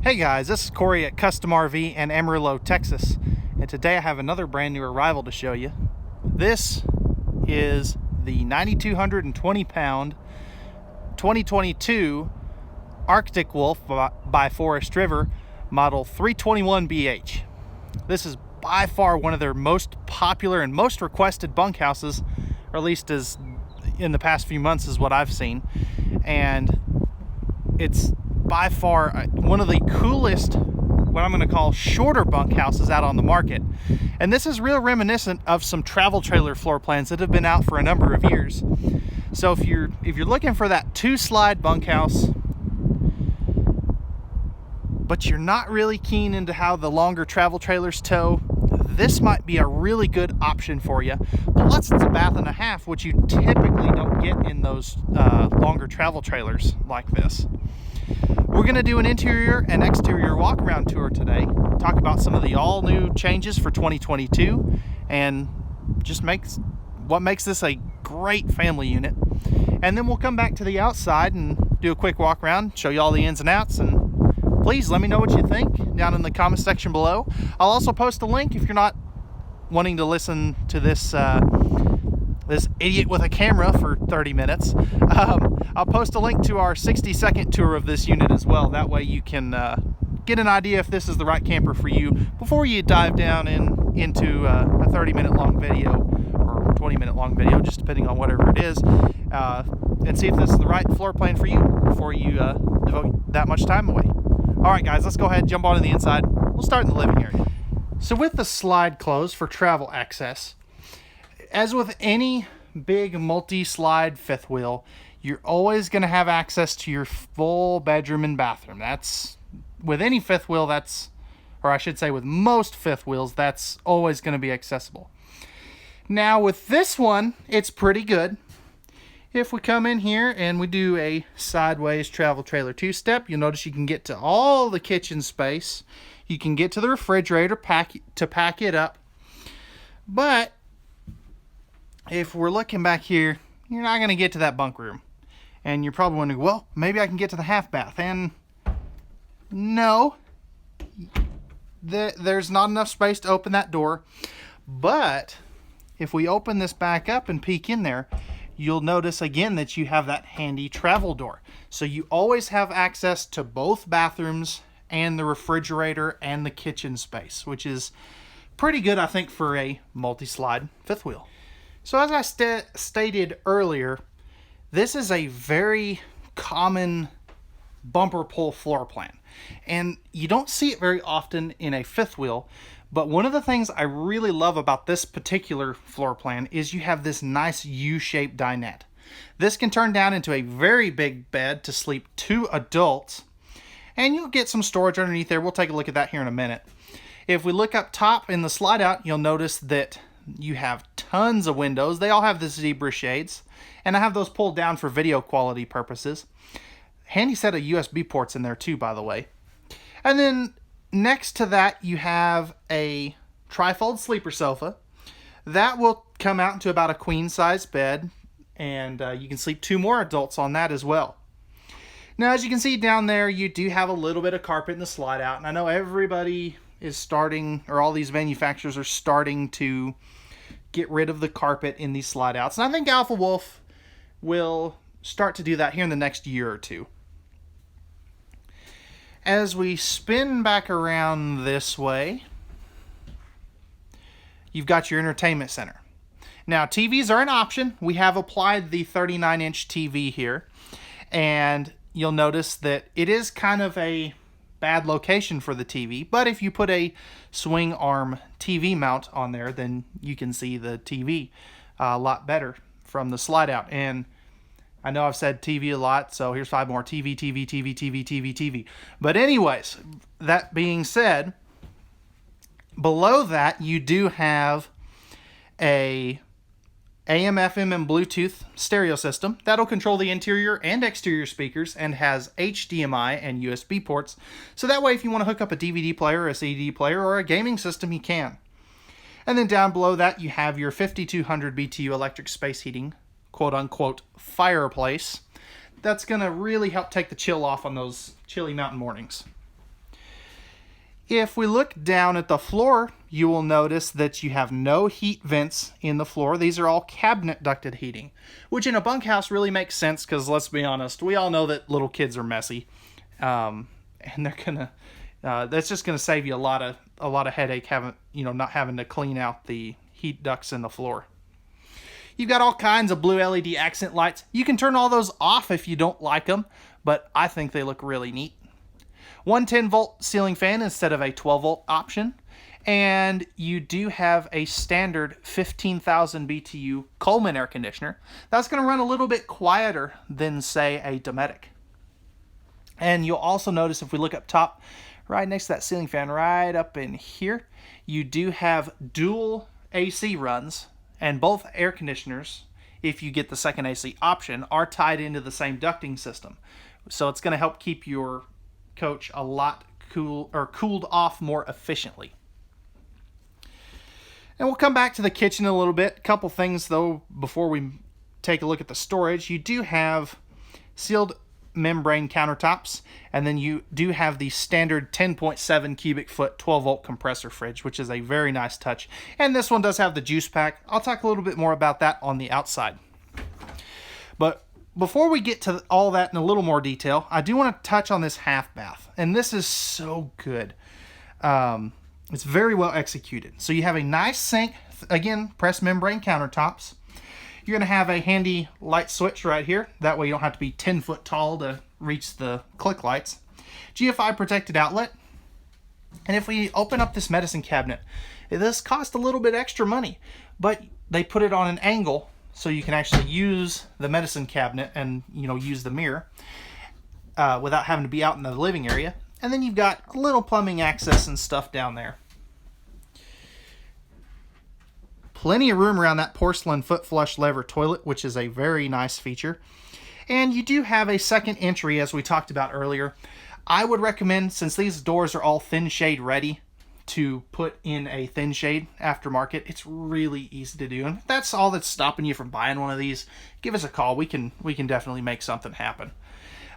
Hey guys, this is Corey at Custom RV in Amarillo, Texas, and today I have another brand new arrival to show you. This is the 9,220 pound 2022 Arctic Wolf by Forestriver model 321BH. This is by far one of their most popular and most requested bunkhouses, or at least as in the past few months is what I've seen, and it's by far one of the coolest, what I'm going to call shorter bunkhouses out on the market. And this is real reminiscent of some travel trailer floor plans that have been out for a number of years. So if you're looking for that 2-slide bunkhouse, but you're not really keen into how the longer travel trailers tow, this might be a really good option for you. Plus it's a bath and a half, which you typically don't get in those longer travel trailers like this. We're going to do an interior and exterior walk around tour today, talk about some of the all new changes for 2022 and just what makes this a great family unit. And then we'll come back to the outside and do a quick walk around, show you all the ins and outs, and please let me know what you think down in the comment section below. I'll also post a link if you're not wanting to listen to this this idiot with a camera for 30 minutes. I'll post a link to our 60-second tour of this unit as well. That way you can get an idea if this is the right camper for you before you dive down into a 30-minute long video or 20-minute long video, just depending on whatever it is, and see if this is the right floor plan for you before you devote that much time away. All right, guys, let's go ahead and jump on to the inside. We'll start in the living area. So with the slide closed for travel access, as with any big multi-slide fifth wheel, you're always going to have access to your full bedroom and bathroom. That's with any fifth wheel, or I should say with most fifth wheels, that's always going to be accessible. Now with this one, it's pretty good. If we come in here and we do a sideways travel trailer two-step, you'll notice you can get to all the kitchen space. You can get to the refrigerator to pack it up. But if we're looking back here, you're not going to get to that bunk room. And you're probably wondering, well, maybe I can get to the half bath. And no, there's not enough space to open that door. But if we open this back up and peek in there, you'll notice again that you have that handy travel door. So you always have access to both bathrooms and the refrigerator and the kitchen space, which is pretty good, I think, for a multi-slide fifth wheel. So as I stated earlier, this is a very common bumper pull floor plan. And you don't see it very often in a fifth wheel, but one of the things I really love about this particular floor plan is you have this nice U-shaped dinette. This can turn down into a very big bed to sleep 2 adults, and you'll get some storage underneath there. We'll take a look at that here in a minute. If we look up top in the slide out, you'll notice that you have tons of windows. They all have the zebra shades, and I have those pulled down for video quality purposes. Handy set of USB ports in there too, by the way. And then next to that, you have a trifold sleeper sofa. That will come out into about a queen size bed, and you can sleep 2 more adults on that as well. Now, as you can see down there, you do have a little bit of carpet in the slide out, and I know everybody is starting, or all these manufacturers are starting to get rid of the carpet in these slide outs. And I think Alpha Wolf will start to do that here in the next year or two. As we spin back around this way, you've got your entertainment center. Now, TVs are an option. We have applied the 39-inch TV here, and you'll notice that it is kind of a bad location for the TV, but if you put a swing arm TV mount on there, then you can see the TV a lot better from the slide out. And I know I've said TV a lot, so here's 5 more. TV, TV, TV, TV, TV, TV. But anyways, that being said, below that you do have a AM, FM, and Bluetooth stereo system that'll control the interior and exterior speakers and has HDMI and USB ports. So that way, if you want to hook up a DVD player, a CD player, or a gaming system, you can. And then down below that, you have your 5200 BTU electric space heating, quote-unquote, fireplace. That's going to really help take the chill off on those chilly mountain mornings. If we look down at the floor, you will notice that you have no heat vents in the floor. These are all cabinet ducted heating, which in a bunkhouse really makes sense because, let's be honest, we all know that little kids are messy, and they're gonna. That's just gonna save you a lot of headache not having to clean out the heat ducts in the floor. You've got all kinds of blue LED accent lights. You can turn all those off if you don't like them, but I think they look really neat. 110-volt ceiling fan instead of a 12-volt option. And you do have a standard 15,000 BTU Coleman air conditioner. That's going to run a little bit quieter than, say, a Dometic. And you'll also notice if we look up top, right next to that ceiling fan, right up in here, you do have dual AC runs. And both air conditioners, if you get the second AC option, are tied into the same ducting system. So it's going to help keep your coach a lot cooled off more efficiently. And we'll come back to the kitchen in a little bit. A couple things though before we take a look at the storage. You do have sealed membrane countertops, and then you do have the standard 10.7 cubic foot 12-volt compressor fridge, which is a very nice touch. And this one does have the juice pack. I'll talk a little bit more about that on the outside. But before we get to all that in a little more detail, I do want to touch on this half bath, and this is so good. It's very well executed. So you have a nice sink, again, pressed membrane countertops. You're going to have a handy light switch right here. That way you don't have to be 10 foot tall to reach the click lights. GFI protected outlet. And if we open up this medicine cabinet, this costs a little bit extra money, but they put it on an angle so you can actually use the medicine cabinet and use the mirror without having to be out in the living area. And then you've got a little plumbing access and stuff down there. Plenty of room around that porcelain foot flush lever toilet, which is a very nice feature. And you do have a second entry, as we talked about earlier. I would recommend, since these doors are all thin shade ready, to put in a thin shade aftermarket. It's really easy to do. And if that's all that's stopping you from buying one of these, give us a call. We can definitely make something happen.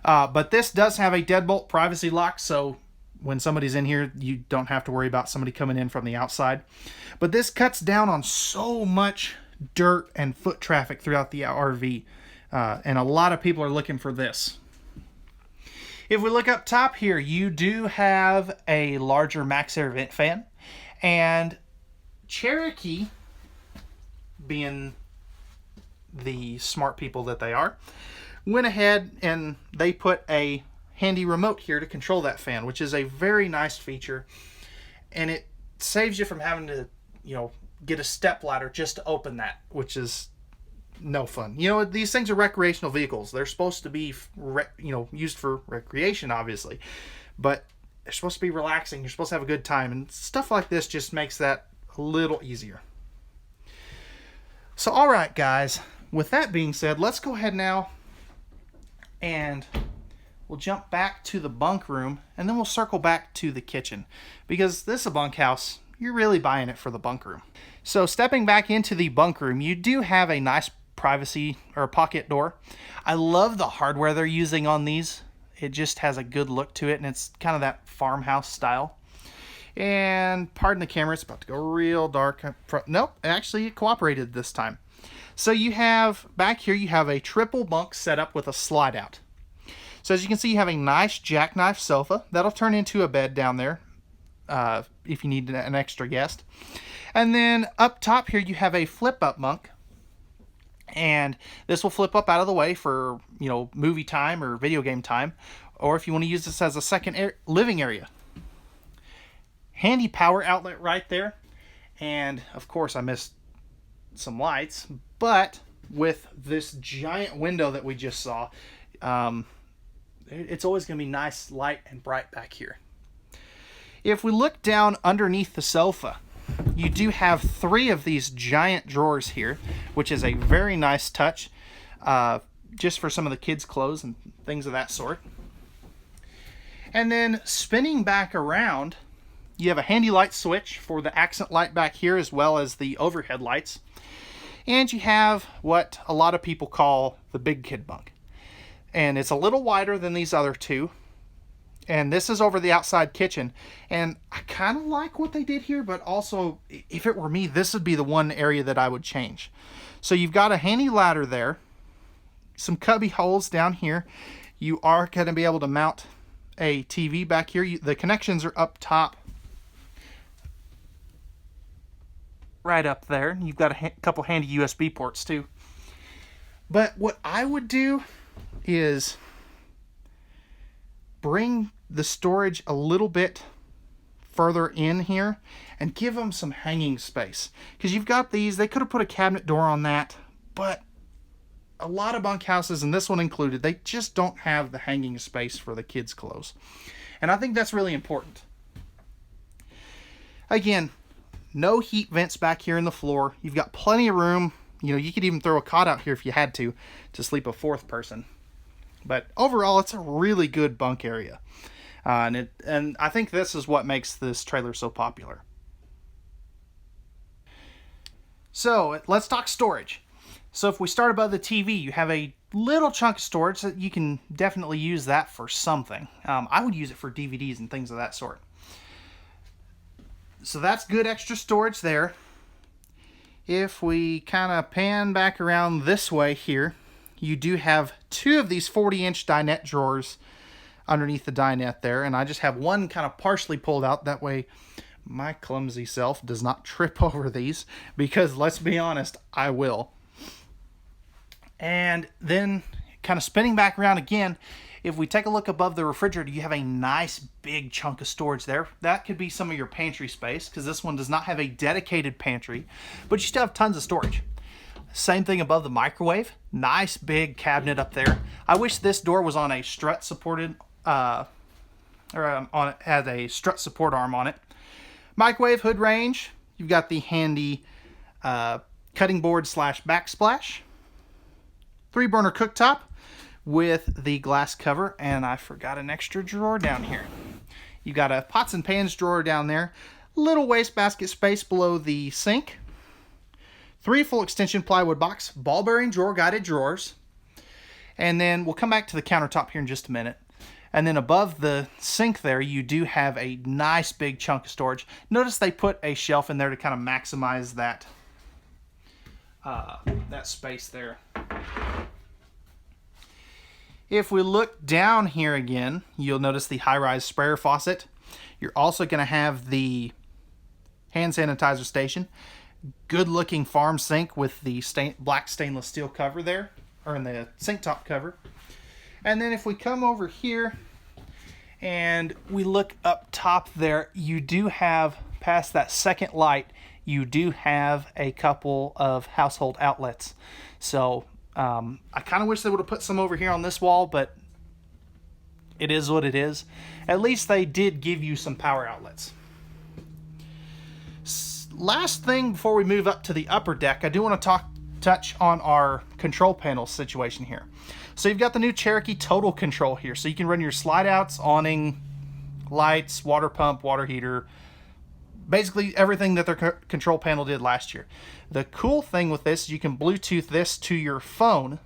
But this does have a deadbolt privacy lock, so when somebody's in here, you don't have to worry about somebody coming in from the outside. But this cuts down on so much dirt and foot traffic throughout the RV, and a lot of people are looking for this. If we look up top here, you do have a larger max air vent fan, and Cherokee, being the smart people that they are, went ahead and they put a handy remote here to control that fan, which is a very nice feature, and it saves you from having to get a step ladder just to open that, which is no fun. These things are recreational vehicles. They're supposed to be used for recreation, obviously, but they're supposed to be relaxing. You're supposed to have a good time, and stuff like this just makes that a little easier. So all right, guys, with that being said, let's go ahead now and we'll jump back to the bunk room, and then we'll circle back to the kitchen, because this is a bunkhouse. You're really buying it for the bunk room. So stepping back into the bunk room, you do have a nice privacy or pocket door. I love the hardware they're using on these. It just has a good look to it, and it's kind of that farmhouse style. And pardon the camera, it's about to go real dark. Nope, actually it cooperated this time. So you have, back here, you have a triple bunk setup with a slide out. So as you can see, you have a nice jackknife sofa. That'll turn into a bed down there if you need an extra guest. And then up top here, you have a flip-up bunk. And this will flip up out of the way for, movie time or video game time. Or if you want to use this as a second living area. Handy power outlet right there. And, of course, I missed some lights. But with this giant window that we just saw, it's always going to be nice, light, and bright back here. If we look down underneath the sofa, you do have 3 of these giant drawers here, which is a very nice touch, just for some of the kids' clothes and things of that sort. And then spinning back around, you have a handy light switch for the accent light back here, as well as the overhead lights. And you have what a lot of people call the big kid bunk. And it's a little wider than these other two. And this is over the outside kitchen. And I kind of like what they did here, but also, if it were me, this would be the one area that I would change. So you've got a handy ladder there, some cubby holes down here. You are going to be able to mount a TV back here. The connections are up top, right up there. You've got a couple handy USB ports too. But what I would do is bring the storage a little bit further in here and give them some hanging space, because you've got these. They could have put a cabinet door on that, but a lot of bunkhouses, and this one included, they just don't have the hanging space for the kids' clothes, and I think that's really important. Again, no heat vents back here in the floor. You've got plenty of room. You know, you could even throw a cot out here if you had to sleep a fourth person. But overall, it's a really good bunk area. And I think this is what makes this trailer so popular. So let's talk storage. So if we start above the TV, you have a little chunk of storage that you can definitely use that for something. I would use it for DVDs and things of that sort. So that's good extra storage there. If we kind of pan back around this way here, you do have two of these 40-inch dinette drawers underneath the dinette there, and I just have one kind of partially pulled out. That way my clumsy self does not trip over these, because let's be honest, I will. And then kind of spinning back around again, if we take a look above the refrigerator, you have a nice big chunk of storage there. That could be some of your pantry space, because this one does not have a dedicated pantry, but you still have tons of storage. Same thing above the microwave. Nice big cabinet up there. I wish this door was on a strut supported, had a strut support arm on it. Microwave hood range. You've got the handy cutting board / backsplash. 3-burner cooktop with the glass cover, and I forgot an extra drawer down here. You've got a pots and pans drawer down there. Little wastebasket space below the sink. 3 full extension plywood box, ball bearing drawer guided drawers. And then we'll come back to the countertop here in just a minute. And then above the sink there, you do have a nice big chunk of storage. Notice they put a shelf in there to kind of maximize that, that space there. If we look down here again, you'll notice the high-rise sprayer faucet. You're also going to have the hand sanitizer station. Good looking farm sink with the black stainless steel cover there, or in the sink top cover. And then if we come over here and we look up top there, you do have, past that second light, you do have a couple of household outlets. So I kind of wish they would have put some over here on this wall, but it is what it is. At least they did give you some power outlets. Last thing before we move up to the upper deck, I do want to touch on our control panel situation here. So you've got the new Cherokee Total Control here, so you can run your slide outs, awning, lights, water pump, water heater, basically everything that their control panel did last year. The cool thing with this is you can Bluetooth this to your phone,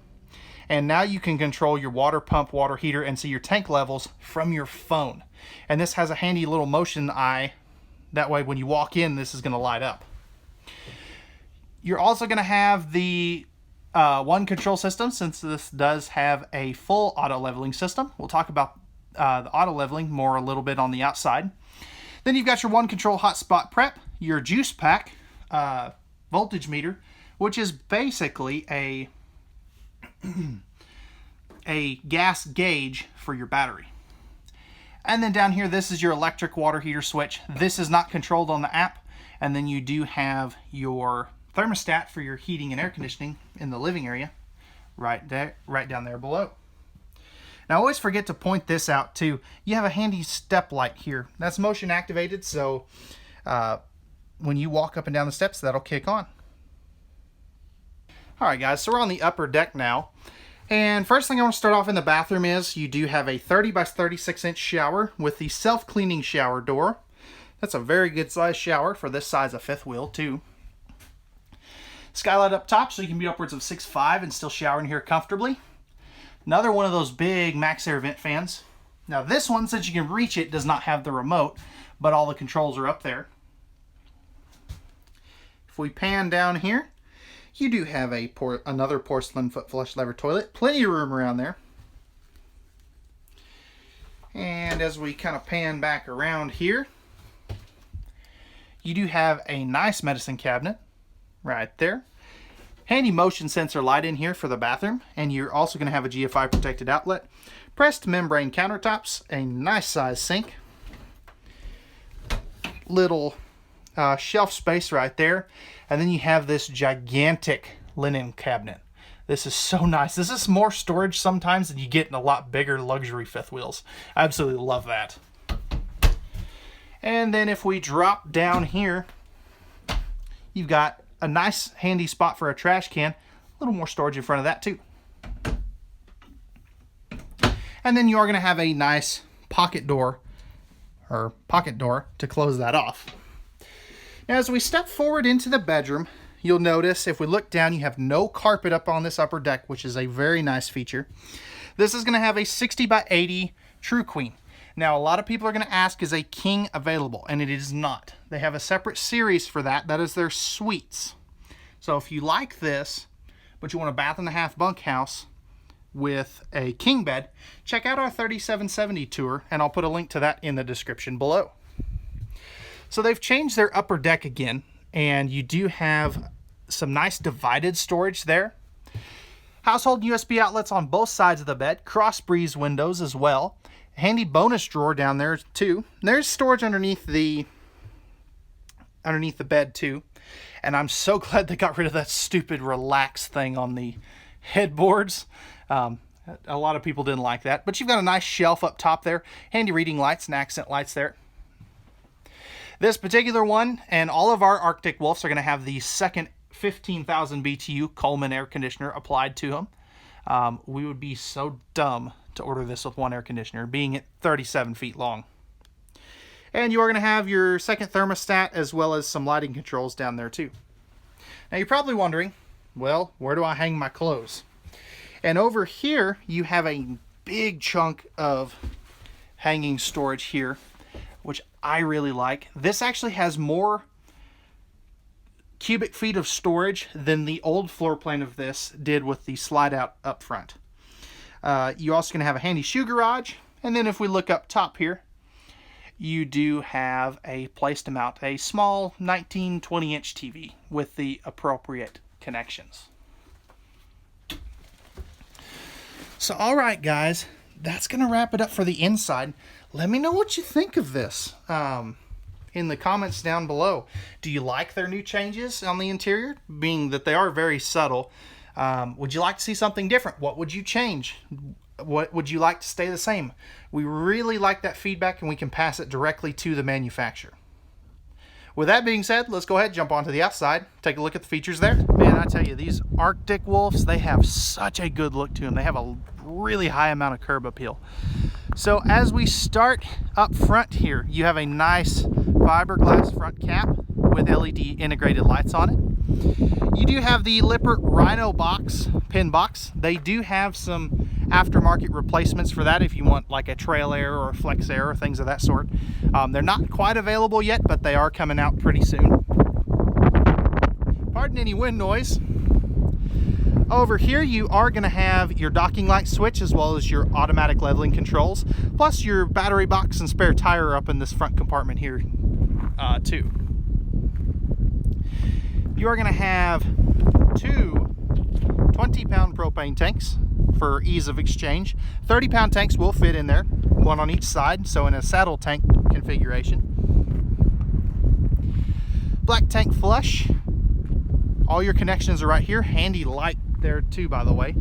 and now you can control your water pump, water heater, and see your tank levels from your phone. And this has a handy little motion eye. That way when you walk in, this is going to light up. You're also going to have the one control system, since this does have a full auto leveling system. We'll talk about the auto leveling more a little bit on the outside. Then you've got your one control hotspot prep, your juice pack, voltage meter, which is basically a gas gauge for your battery. And then down here, this is your electric water heater switch. This is not controlled on the app. And then you do have your thermostat for your heating and air conditioning in the living area right down there below. Now, I always forget to point this out too. You have a handy step light here. That's motion activated, so when you walk up and down the steps, that'll kick on. All right, guys, so we're on the upper deck now. And first thing I want to start off in the bathroom is you do have a 30 by 36 inch shower with the self-cleaning shower door. That's a very good size shower for this size of fifth wheel too. Skylight up top so you can be upwards of 6'5" and still shower in here comfortably. Another one of those big max air vent fans. Now this one, since you can reach it, does not have the remote, but all the controls are up there. If we pan down here, you do have another porcelain foot flush lever toilet. Plenty of room around there. And as we kind of pan back around here, you do have a nice medicine cabinet right there. Handy motion sensor light in here for the bathroom, and you're also going to have a GFI protected outlet. Pressed membrane countertops, a nice size sink. Little shelf space right there. And then you have this gigantic linen cabinet. This is so nice. This is more storage sometimes than you get in a lot bigger luxury fifth wheels. I absolutely love that. And then if we drop down here, you've got a nice handy spot for a trash can. A little more storage in front of that too. And then you are going to have a nice pocket door to close that off. Now as we step forward into the bedroom, you'll notice if we look down, you have no carpet up on this upper deck, which is a very nice feature. This is going to have a 60 by 80 True Queen. Now, a lot of people are going to ask, is a king available? And it is not. They have a separate series for that. That is their suites. So if you like this, but you want a bath and a half bunkhouse with a king bed, check out our 3770 tour, and I'll put a link to that in the description below. So they've changed their upper deck again, and you do have some nice divided storage there. Household USB outlets on both sides of the bed, cross breeze windows as well. Handy bonus drawer down there too. There's storage underneath the bed too. And I'm so glad they got rid of that stupid relax thing on the headboards. A lot of people didn't like that, but you've got a nice shelf up top there. Handy reading lights and accent lights there. This particular one and all of our Arctic Wolfs are going to have the second 15,000 BTU Coleman air conditioner applied to them. We would be so dumb to order this with one air conditioner, being at 37 feet long. And you are going to have your second thermostat as well as some lighting controls down there too. Now you're probably wondering, well, where do I hang my clothes? And over here you have a big chunk of hanging storage here, which I really like. This actually has more cubic feet of storage than the old floor plan of this did with the slide out up front. You're also going to have a handy shoe garage, and then if we look up top here, you do have a place to mount a small 19-20 inch TV with the appropriate connections. So alright guys, that's going to wrap it up for the inside. Let me know what you think of this in the comments down below. Do you like their new changes on the interior, being that they are very subtle? Would you like to see something different? What would you change? What would you like to stay the same? We really like that feedback, and we can pass it directly to the manufacturer. With that being said, let's go ahead and jump onto the outside, take a look at the features there. Man, I tell you, these Arctic Wolfs, they have such a good look to them. They have a really high amount of curb appeal. So as we start up front here, you have a nice fiberglass front cap with LED integrated lights on it. You do have the Lippert Rhino box, pin box. They do have some aftermarket replacements for that if you want like a Trail Air or a Flex Air or things of that sort. They're not quite available yet, but they are coming out pretty soon. Pardon any wind noise. Over here you are going to have your docking light switch as well as your automatic leveling controls, plus your battery box and spare tire up in this front compartment here too. You are going to have two 20-pound propane tanks for ease of exchange. 30-pound tanks will fit in there, one on each side, so in a saddle tank configuration. Black tank flush. All your connections are right here. Handy light there too, by the way.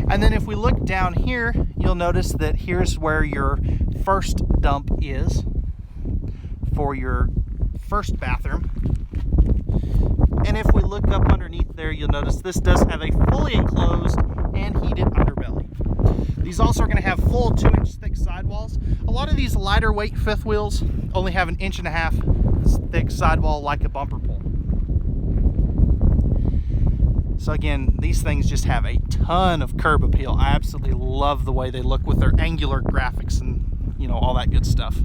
And then if we look down here, you'll notice that here's where your first dump is for your first bathroom. And if we look up underneath there, you'll notice this does have a fully enclosed and heated underbelly. These also are going to have full 2-inch thick sidewalls. A lot of these lighter weight fifth wheels only have an 1.5 inch thick sidewall like a bumper pole. So again, these things just have a ton of curb appeal. I absolutely love the way they look with their angular graphics and you know, all that good stuff.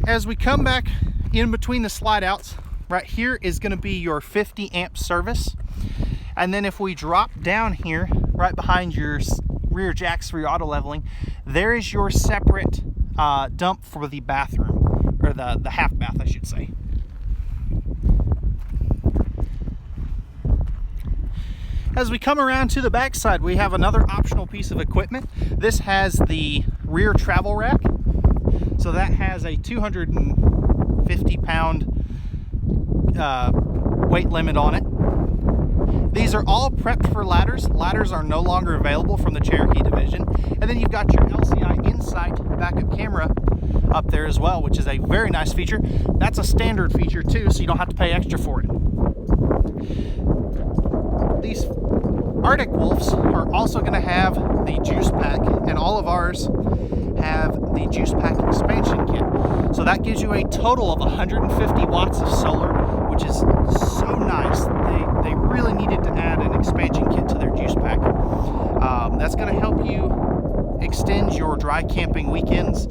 As we come back in between the slide outs, right here is going to be your 50 amp service. And then if we drop down here, right behind your rear jacks for your auto leveling, there is your separate dump for the bathroom, or the half bath, I should say. As we come around to the back side, we have another optional piece of equipment. This has the rear travel rack. So that has a 250-pound weight limit on it. These are all prepped for ladders. Ladders are no longer available from the Cherokee division. And then you've got your LCI Insight backup camera up there as well, which is a very nice feature. That's a standard feature too, so you don't have to pay extra for it. These Arctic Wolves are also going to have the juice pack, and all of ours have the juice pack expansion kit. So that gives you a total of 150 watts of solar, which is so nice. They really needed to add an expansion kit to their juice pack. That's going to help you extend your dry camping weekends.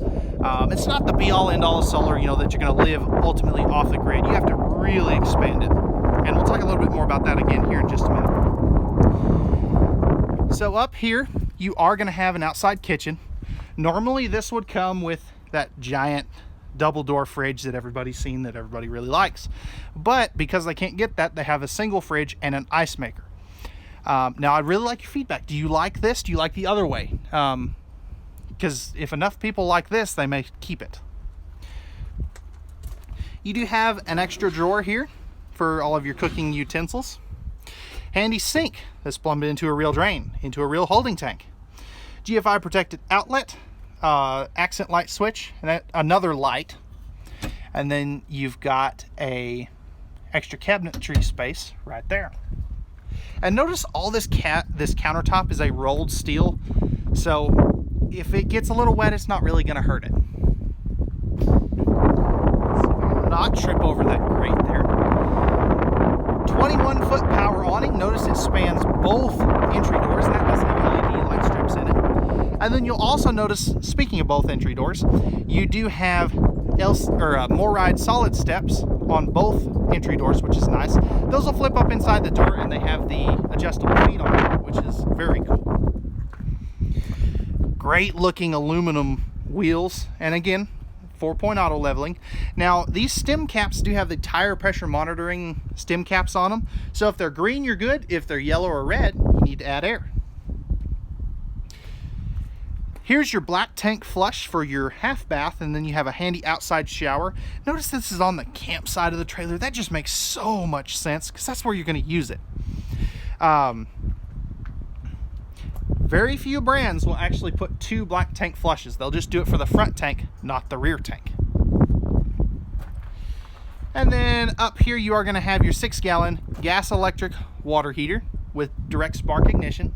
It's not the be-all end-all of solar, you know, that you're going to live ultimately off the grid. You have to really expand it. And we'll talk a little bit more about that again here in just a minute. So up here, you are going to have an outside kitchen. Normally this would come with that giant double door fridge that everybody's seen, that everybody really likes. But because they can't get that, they have a single fridge and an ice maker. Now I'd really like your feedback. Do you like this? Do you like the other way? Because if enough people like this, they may keep it. You do have an extra drawer here for all of your cooking utensils. Handy sink that's plumbed into a real drain, into a real holding tank. GFI protected outlet, accent light switch, and another light. And then you've got a extra cabinetry space right there. And notice all this countertop is a rolled steel, so if it gets a little wet, it's not really going to hurt it. So not trip over that grate there. 21-foot power awning. Notice it spans both entry doors, and that does have LED light strips in it. And then you'll also notice, speaking of both entry doors, you do have MORryde solid steps on both entry doors, which is nice. Those will flip up inside the door, and they have the adjustable feet on it, which is very cool. Great looking aluminum wheels, and again, 4-point auto leveling. Now these stem caps do have the tire pressure monitoring stem caps on them, so if they're green, you're good. If they're yellow or red, you need to add air. Here's your black tank flush for your half bath, and then you have a handy outside shower. Notice this is on the campside of the trailer. That just makes so much sense because that's where you're going to use it. Very few brands will actually put 2 black tank flushes. They'll just do it for the front tank, not the rear tank. And then up here you are going to have your 6-gallon gas electric water heater with direct spark ignition,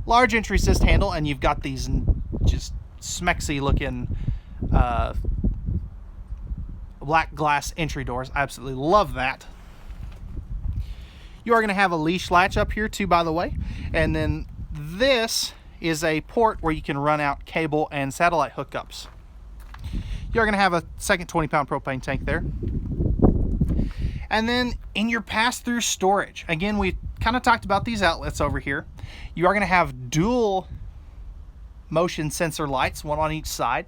large entry assist handle, and you've got these just smexy looking black glass entry doors. I absolutely love that. You are going to have a leash latch up here too, by the way, and then this is a port where you can run out cable and satellite hookups. You're going to have a second 20-pound propane tank there. And then in your pass-through storage, again, we kind of talked about these outlets over here. You are going to have dual motion sensor lights, one on each side.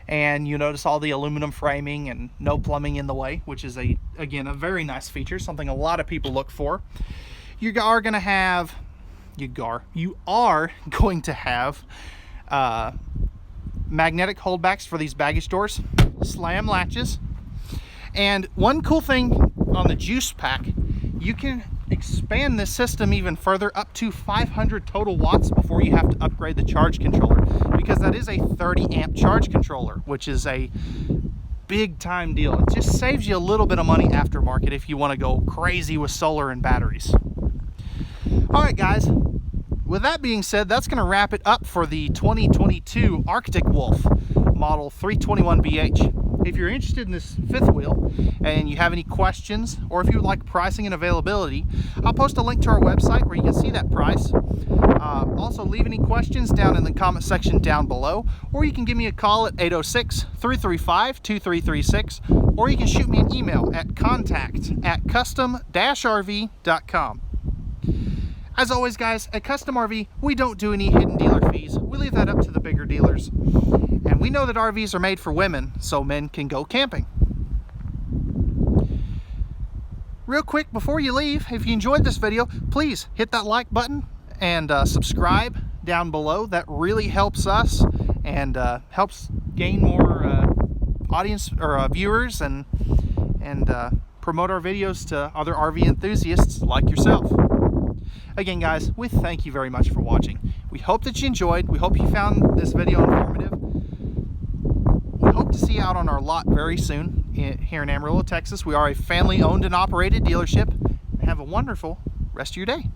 And you notice all the aluminum framing and no plumbing in the way, which is, again, a very nice feature, something a lot of people look for. You are going to have magnetic holdbacks for these baggage doors, slam latches, and one cool thing on the juice pack, you can expand this system even further up to 500 total watts before you have to upgrade the charge controller, because that is a 30 amp charge controller, which is a big time deal. It just saves you a little bit of money aftermarket if you want to go crazy with solar and batteries. All right, guys, with that being said, that's going to wrap it up for the 2022 Arctic Wolf model 321BH. if you're interested in this fifth wheel and you have any questions, or if you would like pricing and availability, I'll post a link to our website where you can see that price. Also, leave any questions down in the comment section down below, or you can give me a call at 806-335-2336, or you can shoot me an email at contact@custom-rv.com. As always, guys, at Custom RV, we don't do any hidden dealer fees. We leave that up to the bigger dealers. And we know that RVs are made for women, so men can go camping. Real quick, before you leave, if you enjoyed this video, please hit that like button and subscribe down below. That really helps us and helps gain more audience or viewers and promote our videos to other RV enthusiasts like yourself. Again, guys, we thank you very much for watching. We hope that you enjoyed. We hope you found this video informative. We hope to see you out on our lot very soon here in Amarillo, Texas. We are a family-owned and operated dealership. Have a wonderful rest of your day.